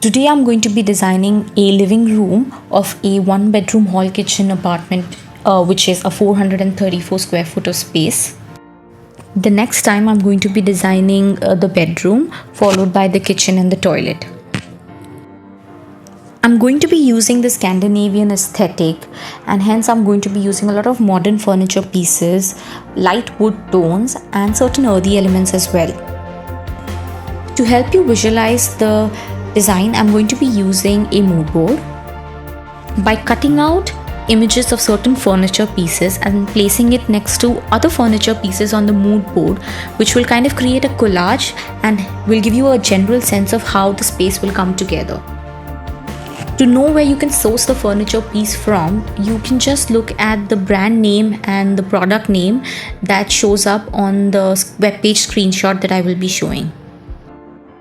Today I'm going to be designing a living room of a one bedroom hall kitchen apartment which is a 434 square foot of space. The next time I'm going to be designing the bedroom followed by the kitchen and the toilet. I'm going to be using the Scandinavian aesthetic and hence I'm going to be using a lot of modern furniture pieces, light wood tones and certain earthy elements as well. To help you visualize the design, I'm going to be using a mood board. By cutting out images of certain furniture pieces and placing it next to other furniture pieces on the mood board, which will kind of create a collage and will give you a general sense of how the space will come together. To know where you can source the furniture piece from, you can just look at the brand name and the product name that shows up on the webpage screenshot that I will be showing.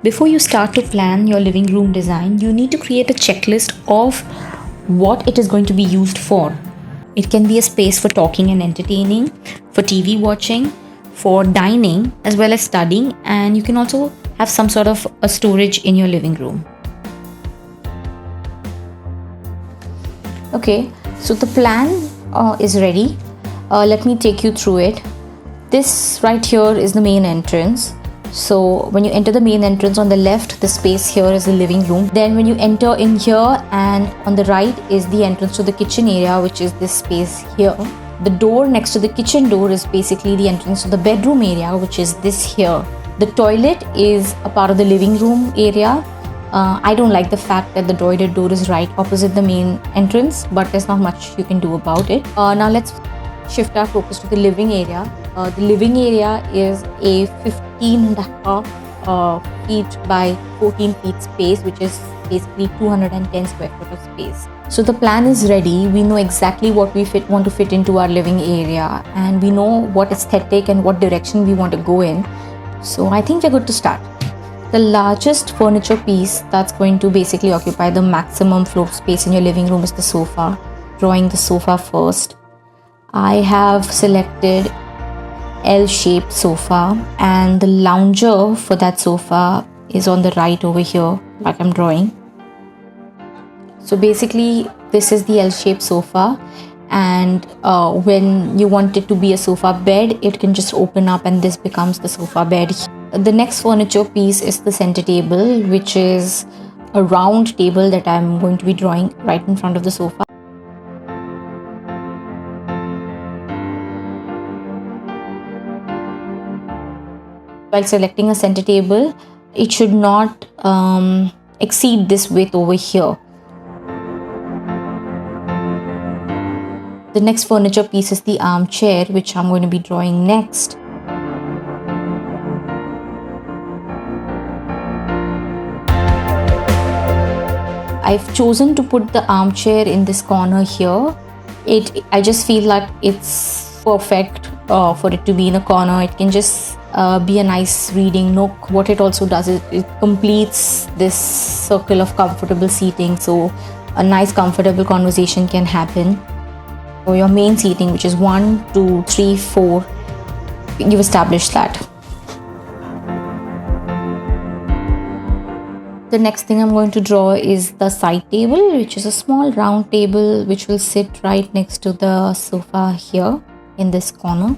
Before you start to plan your living room design, you need to create a checklist of what it is going to be used for. It can be a space for talking and entertaining, for TV watching, for dining, as well as studying, and you can also have some sort of a storage in your living room. Okay, so the plan is ready. Let me take you through it. This right here is the main entrance. So when you enter the main entrance, on the left, the space here is the living room. Then when you enter in here, and on the right is the entrance to the kitchen area, which is this space here. The door next to the kitchen door is basically the entrance to the bedroom area, which is this here. The toilet is a part of the living room area. I don't like the fact that the toilet door is right opposite the main entrance, but there's not much you can do about it. Now let's shift our focus to the living area. The living area is a 15.5 feet by 14 feet space, which is basically 210 square foot of space. So the plan is ready. We know exactly what we want to fit into our living area, and we know what aesthetic and what direction we want to go in. So I think we're good to start. The largest furniture piece that's going to basically occupy the maximum floor space in your living room is the sofa. Drawing the sofa first. I have selected L-shaped sofa, and the lounger for that sofa is on the right over here, like I'm drawing. So basically this is the L-shaped sofa, and when you want it to be a sofa bed, it can just open up and this becomes the sofa bed. The next furniture piece is the center table, which is a round table that I'm going to be drawing right in front of the sofa. While selecting a center table, it should not exceed this width over here. The next furniture piece is the armchair, which I'm going to be drawing next. I've chosen to put the armchair in this corner here. I just feel like it's perfect for it to be in a corner. It can just be a nice reading nook. What it also does is it completes this circle of comfortable seating, so a nice comfortable conversation can happen. For your main seating, which is 1, 2, 3, 4, you've established that. The next thing I'm going to draw is the side table, which is a small round table which will sit right next to the sofa here in this corner.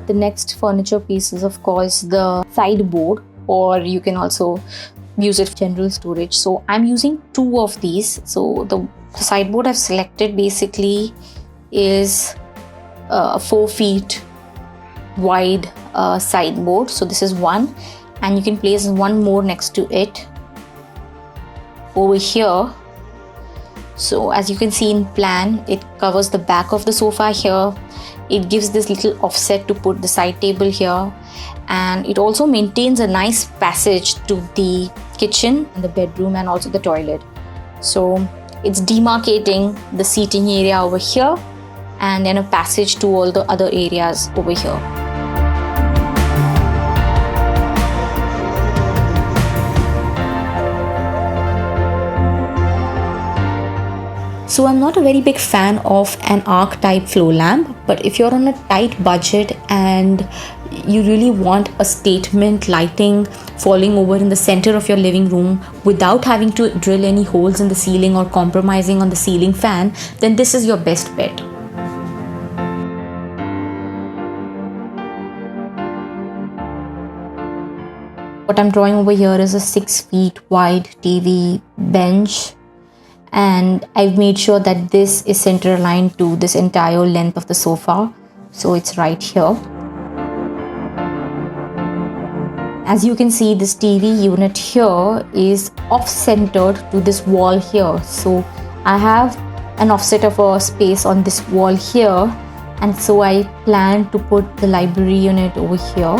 The next furniture piece is of course the sideboard, or you can also use it for general storage. So I'm using 2 of these. So the sideboard I've selected basically is a 4 feet wide sideboard. So this is one, and you can place one more next to it over here. So as you can see in plan, it covers the back of the sofa here. It gives this little offset to put the side table here, and it also maintains a nice passage to the kitchen and the bedroom and also the toilet. So it's demarcating the seating area over here and then a passage to all the other areas over here. So I'm not a very big fan of an arc type floor lamp, but if you're on a tight budget and you really want a statement lighting falling over in the center of your living room without having to drill any holes in the ceiling or compromising on the ceiling fan, then this is your best bet. What I'm drawing over here is a 6 feet wide TV bench, and I've made sure that this is center aligned to this entire length of the sofa, so it's right here. As you can see, this TV unit here is off-centered to this wall here, so I have an offset of a space on this wall here, and so I plan to put the library unit over here.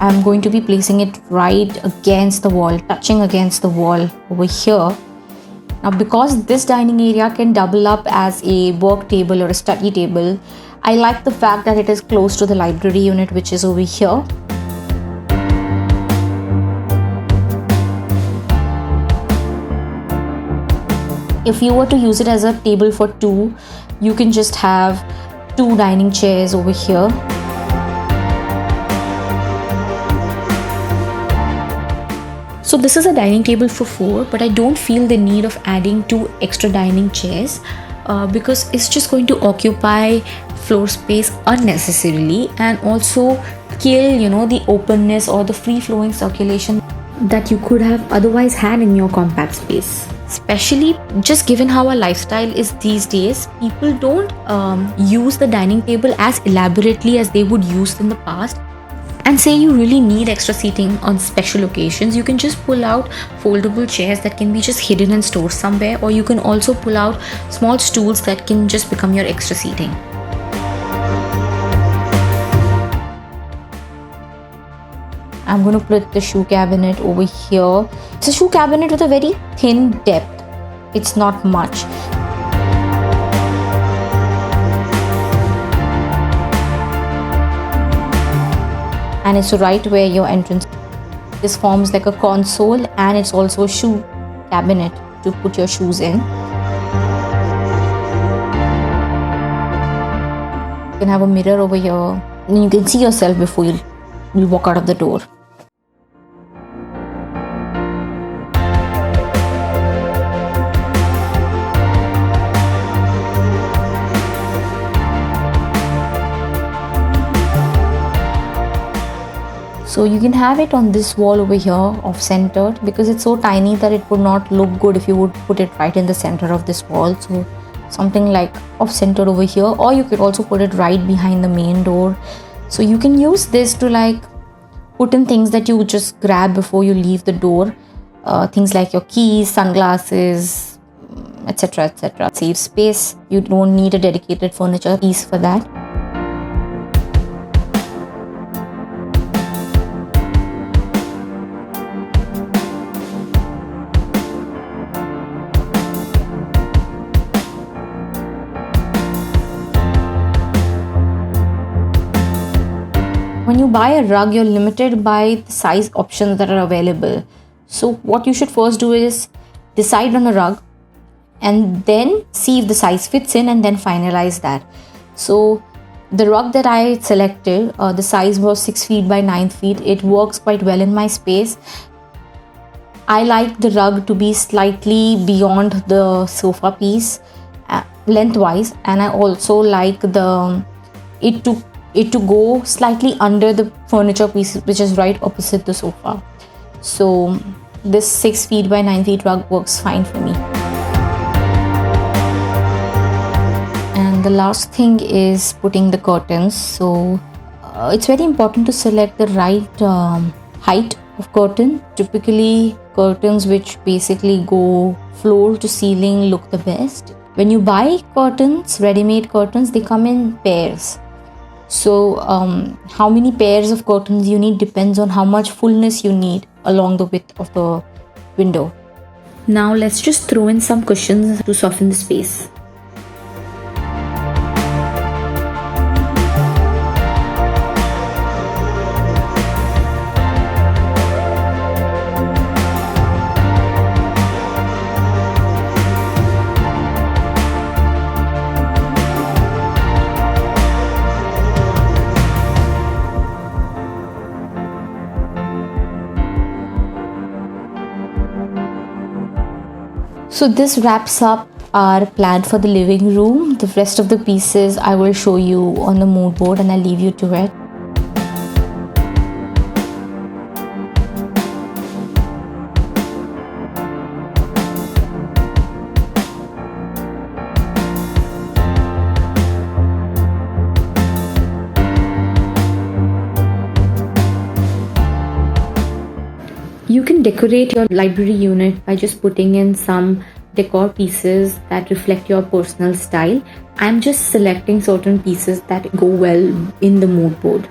I'm going to be placing it right against the wall, touching against the wall over here. Now, because this dining area can double up as a work table or a study table, I like the fact that it is close to the library unit, which is over here. If you were to use it as a table for two, you can just have two dining chairs over here. So this is a dining table for four, but I don't feel the need of adding two extra dining chairs because it's just going to occupy floor space unnecessarily and also kill, the openness or the free-flowing circulation that you could have otherwise had in your compact space. Especially just given how our lifestyle is these days, people don't use the dining table as elaborately as they would use in the past. And say you really need extra seating on special occasions, you can just pull out foldable chairs that can be just hidden and stored somewhere, or you can also pull out small stools that can just become your extra seating. I'm going to put the shoe cabinet over here. It's a shoe cabinet with a very thin depth. It's not much. And it's right where your entrance. This forms like a console, and it's also a shoe cabinet to put your shoes in. You can have a mirror over here, and you can see yourself before you walk out of the door. So you can have it on this wall over here, off-centered, because it's so tiny that it would not look good if you would put it right in the center of this wall. So something like off-centered over here, or you could also put it right behind the main door. So you can use this to like put in things that you just grab before you leave the door. Things like your keys, sunglasses, etc, etc. Save space. You don't need a dedicated furniture piece for that. When you buy a rug, you're limited by the size options that are available. So what you should first do is decide on a rug and then see if the size fits in and then finalize that. So the rug that I selected, the size was 6 feet by 9 feet. It works quite well in my space. I like the rug to be slightly beyond the sofa piece lengthwise, and I also like it to go slightly under the furniture piece, which is right opposite the sofa. So this 6 feet by 9 feet rug works fine for me. And the last thing is putting the curtains. So it's very important to select the right height of curtain. Typically curtains which basically go floor to ceiling look the best. When you buy curtains, ready-made curtains, they come in pairs. So how many pairs of curtains you need depends on how much fullness you need along the width of the window. Now let's just throw in some cushions to soften the space. So this wraps up our plan for the living room. The rest of the pieces I will show you on the mood board, and I'll leave you to it. You can decorate your library unit by just putting in some decor pieces that reflect your personal style. I'm just selecting certain pieces that go well in the mood board.